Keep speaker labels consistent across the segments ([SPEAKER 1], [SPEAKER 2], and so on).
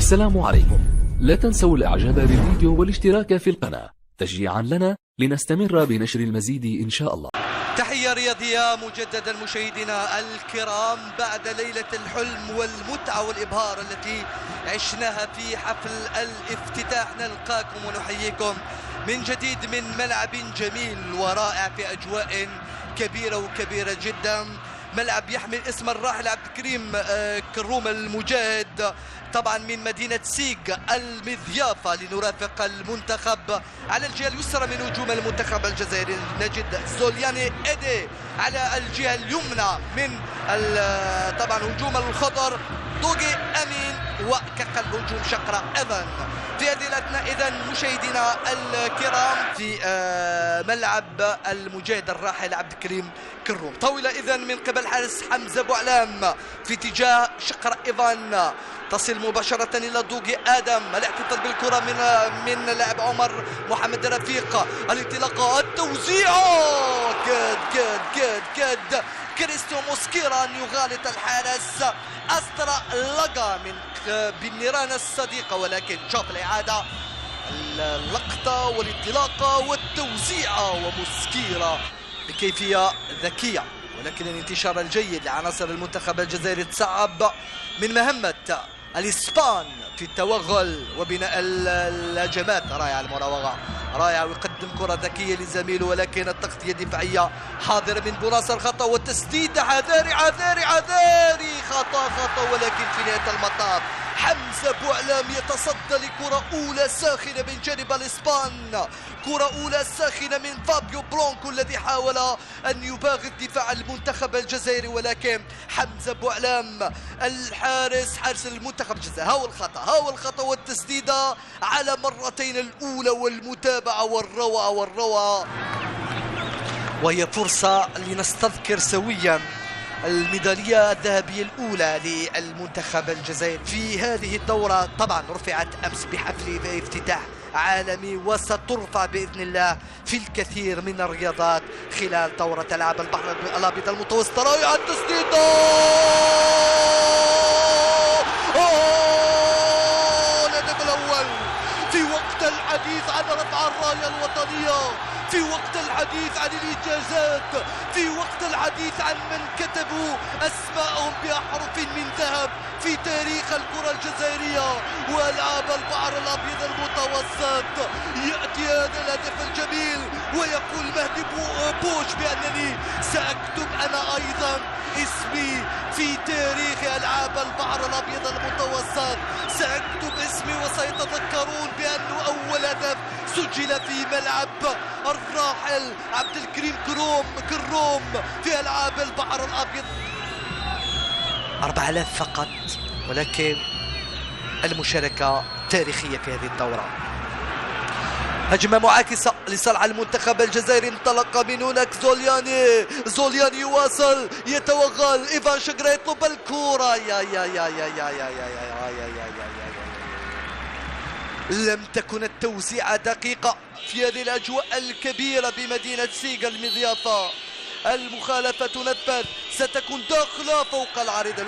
[SPEAKER 1] السلام عليكم. لا تنسوا الاعجاب بالفيديو والاشتراك في القناة تشجيعا لنا لنستمر بنشر المزيد ان شاء الله.
[SPEAKER 2] تحية رياضية مجددا مشاهدينا الكرام بعد ليلة الحلم والمتعة والإبهار التي عشناها في حفل الافتتاح. نلقاكم ونحييكم من جديد من ملعب جميل ورائع في أجواء كبيرة وكبيرة جدا. ملعب يحمل اسم الراحل عبد الكريم كروم المجاهد، طبعا من مدينة سيغ المضيافة، لنرافق المنتخب. على الجهة اليسرى من هجوم المنتخب الجزائري نجد زولياني إيدي، على الجهة اليمنى من طبعا هجوم الخضر دوغي أمين، وكقلب هجوم شقرة إيفان. في هذه الأثناء إذن مشاهدينا الكرام في ملعب المجاهد الراحل عبد الكريم كروم، طاولة إذن من قبل حارس حمزة بوعلام في اتجاه شقرة إيفان، تصل مباشرة إلى دوغي آدم. الاحتفال بالكرة من لاعب عمر محمد رفيق، الانطلاقة، التوزيع، كاد كريستيان موسكيرا أن يغالط الحارس أسترا لقى من بالنيران الصديقة، ولكن شوف الإعادة، اللقطة والانطلاقة والتوزيع، وموسكيرا بكيفية ذكية، ولكن الانتشار الجيد لعناصر المنتخب الجزائري تصعب من مهمة الإسبان في التوغل وبناء الهجمات. رائعة المراوغة، رائعة، ويقدم كرة ذكية لزميله، ولكن التغطية الدفاعية حاضرة من بوناصر، خطأ والتسديد، عذاري خطأ، ولكن في نهاية المطاف حمزة بوعلام يتصدى لكرة أولى ساخنة من جانب الإسبان، كرة أولى ساخنة من فابيو برونكو الذي حاول أن يباغت دفاع المنتخب الجزائري، ولكن حمزة بوعلام حارس المنتخب الجزائري هاو الخطأ والتسديدة على مرتين، الأولى والمتابعة والروعة، وهي فرصة لنستذكر سويا الميدالية الذهبية الأولى للمنتخب الجزائري في هذه الدورة. طبعا رفعت أمس بحفل افتتاح عالمي، وسترفع بإذن الله في الكثير من الرياضات خلال دورة ألعاب البحر الأبيض المتوسط. رائعة التسديدة، الهدف الأول في وقت الحديث عن رفع الراية الوطنية، في وقت الحديث عن الإنجازات، في وقت الحديث عن من كتبوا أسماءهم بأحرف من ذهب في تاريخ الكرة الجزائرية وألعاب البحر الأبيض المتوسط. يأتي هذا الهدف الجميل ويقول مهدي بوش بأنني سأكتب أنا أيضا اسمي في تاريخ ألعاب البحر الأبيض المتوسط، سأكتب اسمي وسيتذكرون بأنه أول هدف سجل في ملعب الراحل عبد الكريم كروم في ألعاب البحر الأبيض. 4000 فقط، ولكن المشاركة تاريخية في هذه الدورة. هجمة معاكسة لصالح المنتخب الجزائري، انطلق من هناك زولياني يواصل، يتوغل، إيفان شقرة يطلب الكرة، لم تكن التوزيعة دقيقة في هذه الأجواء الكبيرة بمدينة سيغ المضيافة. المخالفة تنفذ، ستكون داخلة فوق العارضة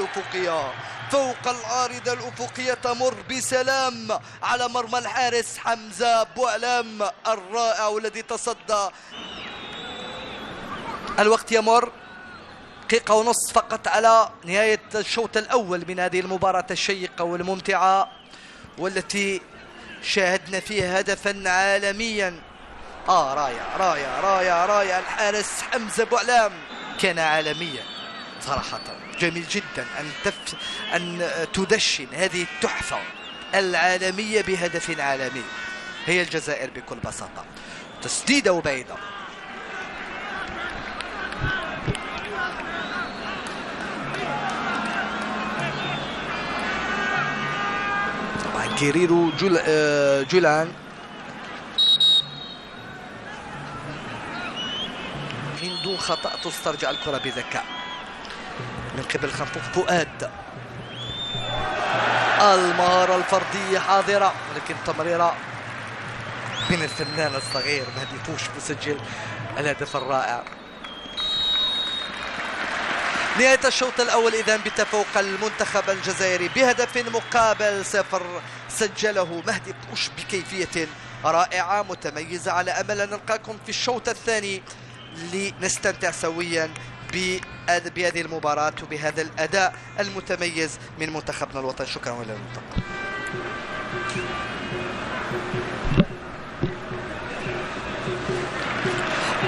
[SPEAKER 2] الأفقية، تمر بسلام على مرمى الحارس حمزة بوعلام الرائع والذي تصدى. الوقت يمر، دقيقة ونص فقط على نهاية الشوط الأول من هذه المباراة الشيقة والممتعة، والتي شاهدنا فيها هدفا عالميا. رائع الحارس حمزة بوعلام كان عالميا صراحة. جميل جدا أن تدشن هذه التحفة العالمية بهدف عالمي، هي الجزائر بكل بساطة. تسديدة وبعيدة، طبعا كيريرو جولان من دون خطأ، تسترجع الكرة بذكاء من قبل خنفوخ فؤاد. المهارة الفردية حاضرة، ولكن تمريرة من الفنان الصغير مهدي بوش مسجل الهدف الرائع. نهاية الشوط الأول إذن بتفوق المنتخب الجزائري بهدف مقابل 0 سجله مهدي بوش بكيفية رائعة متميزة، على أمل أن نلقاكم في الشوط الثاني لنستمتع سويا بهذه المباراة وبهذا الأداء المتميز من منتخبنا الوطني. شكرا والى اللقاء.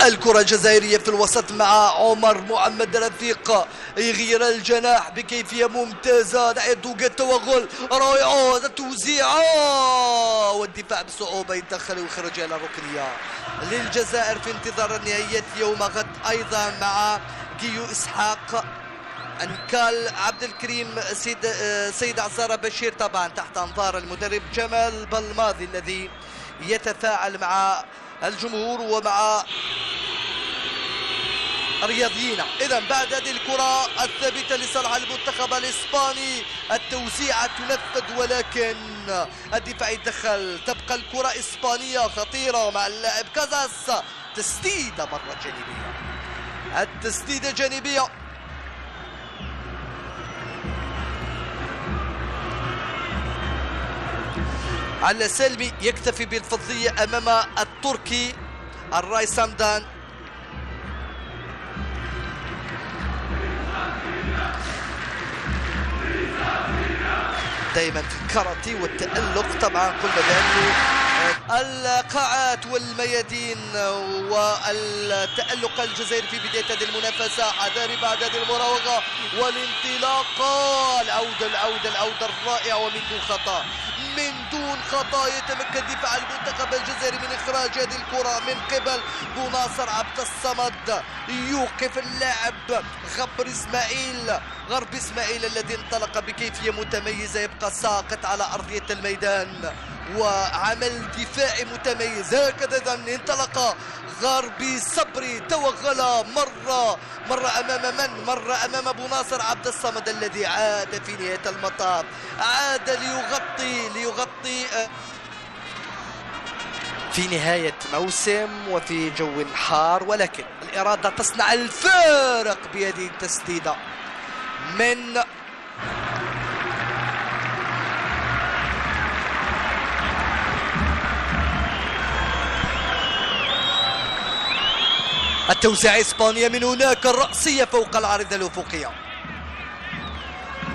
[SPEAKER 2] الكرة الجزائرية في الوسط مع عمر محمد رفيق يغير الجناح بكيفية ممتازة ناحية دوغا، توغل رائعة، التوزيع والدفاع بصعوبة، يدخل ويخرج على الركنية للجزائر في انتظار النهائيات يوم غد أيضا مع كيو إسحاق، أنكال عبد الكريم، سيد عزارة بشير، طبعا تحت أنظار المدرب جمال بلماضي الذي يتفاعل مع الجمهور ومع رياضيين. إذا بعد هذه الكرة الثابتة لصالح المنتخب الإسباني، التوزيعة تنفذ ولكن الدفاع يدخل، تبقى الكرة إسبانية خطيرة مع اللاعب كازاس، تسديدة مرة جانبية، التسديدة جانبية على سلمي يكتفي بالفضلية أمام التركي الراي سامدان. دائما في الكاراتي والتألق، طبعا كل بأنه القاعات والميادين والتألق الجزائري في بداية هذه المنافسة، حذاري بعد هذه المراوغة والانطلاقة، العودة الرائعة ومن دون خطأ، من دون خطأ يتمكن دفاع المنتخب الجزائري من إخراج هذه الكرة من قبل بوناصر عبد الصمد، يوقف اللاعب غرب إسماعيل الذي انطلق بكيفية متميزة، يبقى ساقط على أرضية الميدان وعمل دفاعي متميز. هكذا انطلق غربي صبري، توغل مرة أمام بوناصر عبد الصمد الذي عاد في نهاية المطاف، عاد ليغطي في نهاية موسم وفي جو حار، ولكن الإرادة تصنع الفارق بهذه التسديدة من التوزيع إسبانيا، من هناك الرأسية فوق العارضة الأفقية،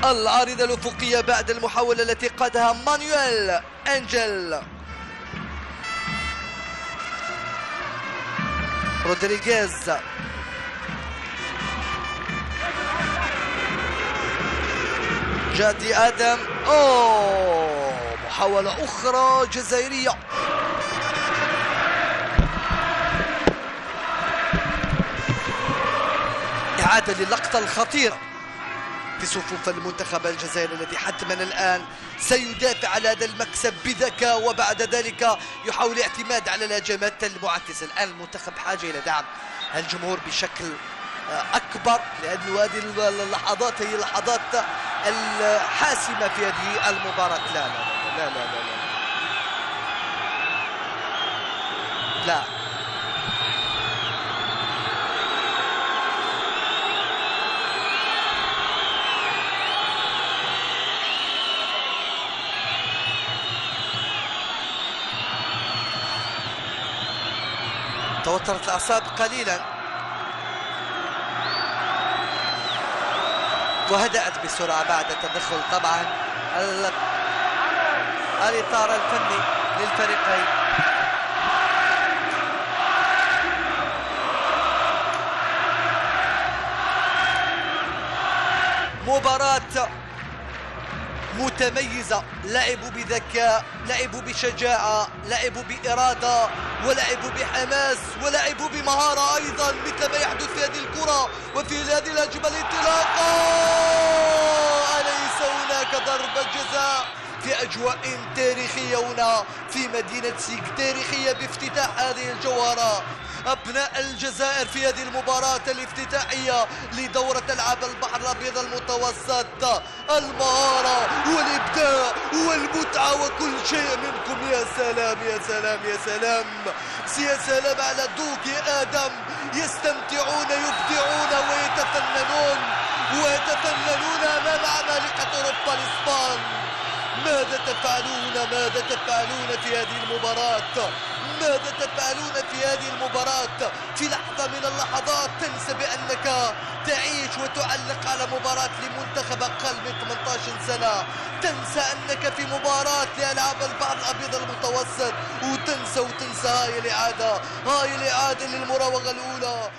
[SPEAKER 2] العارضة الأفقية بعد المحاولة التي قادها مانويل أنجل رودريغيز، جادي آدم، محاولة أخرى جزائرية، إعادة للقطة الخطيرة في صفوف المنتخب الجزائري الذي حتما الآن سيدافع على هذا المكسب بذكاء، وبعد ذلك يحاول الاعتماد على الهجمات المعكسة. الآن المنتخب بحاجة إلى دعم الجمهور بشكل أكبر، لأن هذه اللحظات هي اللحظات الحاسمة في هذه المباراة. لا لا لا لا لا لا, لا. توترت الأعصاب قليلا وهدأت بسرعة بعد تدخل طبعا الإطار الفني للفريقين. مباراة متميزة، لعبوا بذكاء، لعبوا بشجاعة، لعبوا بإرادة، ولعبوا بحماس، ولعبوا بمهارة أيضا، مثل ما يحدث في هذه الكرة وفي هذه الهجمة. الانطلاقة، أليس هناك ضربة جزاء في أجواء تاريخية هنا في مدينة سيك، تاريخية بافتتاح هذه الجوهرة. أبناء الجزائر في هذه المباراة الافتتاحية لدورة ألعاب البحر الأبيض المتوسط، المهارة والإبداع والمتعة وكل شيء منكم. يا سلام يا سلام يا سلام يا سلام على دوغي آدم، يستمتعون، يبدعون ويتفننون ويتفننون أمام عمالقة أوروبا الإسبان. ماذا تفعلون؟ ماذا تفعلون في هذه المباراة؟ ماذا تفعلون في هذه المباراة؟ في لحظة من اللحظات تنسى بأنك تعيش وتعلق على مباراة لمنتخب أقل من 18 سنة، تنسى أنك في مباراة لألعاب البحر الأبيض المتوسط، وتنسى هاي الإعادة للمراوغة الأولى.